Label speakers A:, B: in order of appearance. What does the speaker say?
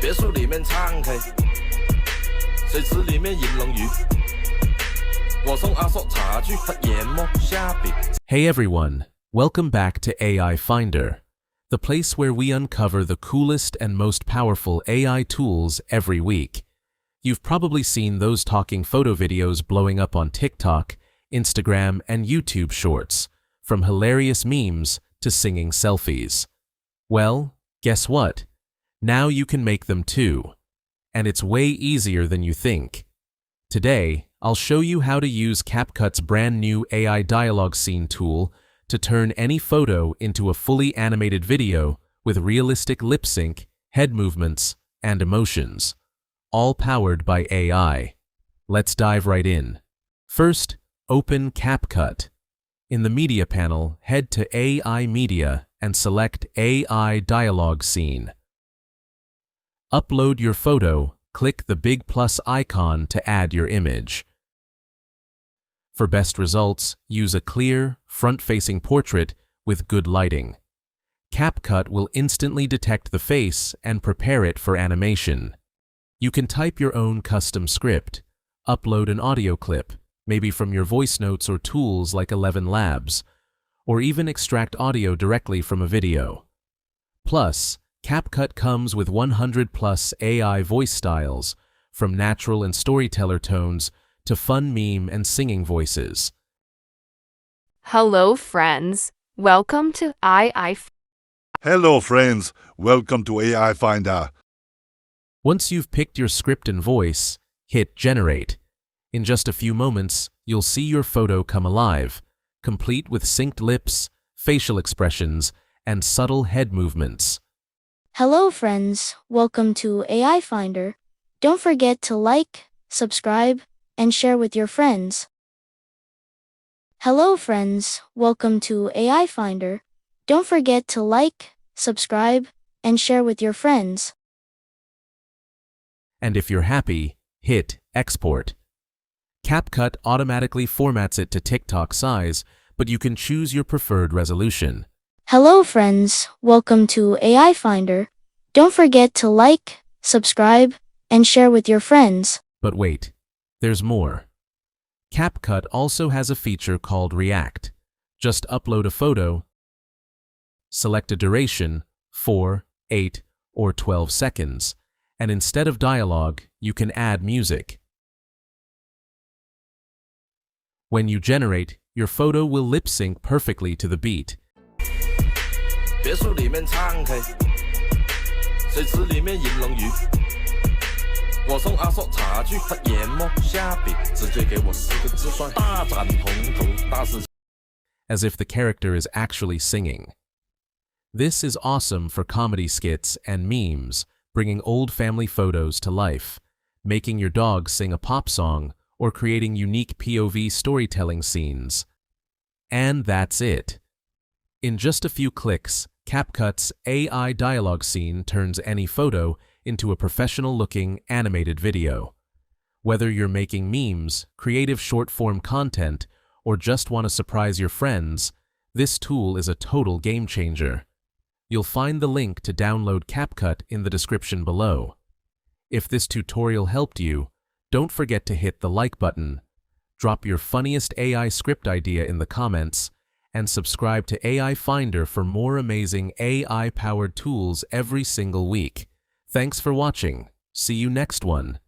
A: 别墅里面唱 K， 水池里面饮龙鱼。我送阿硕茶具和研磨虾饼。
B: Hey everyone, welcome back to AI Finder, the place where we uncover the coolest and most powerful AI tools every week. You've probably seen those talking photo videos blowing up on TikTok, Instagram, and YouTube Shorts, from hilarious memes to singing selfies. Well, guess what? Now you can make them too. And it's way easier than you think. Today, I'll show you how to use CapCut's brand new AI dialogue scene tool to turn any photo into a fully animated video with realistic lip sync, head movements, and emotions, all powered by AI. Let's dive right in. First, open CapCut. In the Media panel, head to AI Media and select AI Dialogue Scene. Upload your photo, click the big plus icon to add your image. For best results, use a clear, front-facing portrait with good lighting. CapCut will instantly detect the face and prepare it for animation. You can type your own custom script, upload an audio clip, maybe from your voice notes or tools like 11 Labs, or even extract audio directly from a video. Plus, CapCut comes with 100+ AI voice styles, from natural and storyteller tones to fun meme and singing voices.
C: Hello friends, welcome to AI.
D: Hello friends, welcome to AI Finder.
B: Once you've picked your script and voice, hit Generate. In just a few moments, you'll see your photo come alive, complete with synced lips, facial expressions, and subtle head movements.
E: Hello friends, welcome to AI Finder. Don't forget to like, subscribe, and share with your friends. Hello friends, welcome to AI Finder. Don't forget to like, subscribe, and share with your friends.
B: And if you're happy, hit Export. CapCut automatically formats it to TikTok size, but you can choose your preferred resolution.
E: Hello friends, welcome to AI Finder. Don't forget to like, subscribe, and share with your friends.
B: But wait, there's more. CapCut also has a feature called React. Just upload a photo, select a duration, 4, 8, or 12 seconds, and instead of dialogue, you can add music. When you generate, your photo will lip sync perfectly to the beat.
A: 别墅里面唱 K， 水池里面饮龙鱼。我送阿硕茶具和研磨虾饼，直接给我4个字算大展宏图，大事。
B: As if the character is actually singing. This is awesome for comedy skits and memes, bringing old family photos to life, making your dog sing a pop song, or creating unique POV storytelling scenes. And that's it. In just a few clicks, CapCut's AI dialogue scene turns any photo into a professional-looking animated video. Whether you're making memes, creative short-form content, or just want to surprise your friends, this tool is a total game changer. You'll find the link to download CapCut in the description below. If this tutorial helped you, don't forget to hit the like button, drop your funniest AI script idea in the comments, and subscribe to AI Finder for more amazing AI-powered tools every single week. Thanks for watching. See you next one.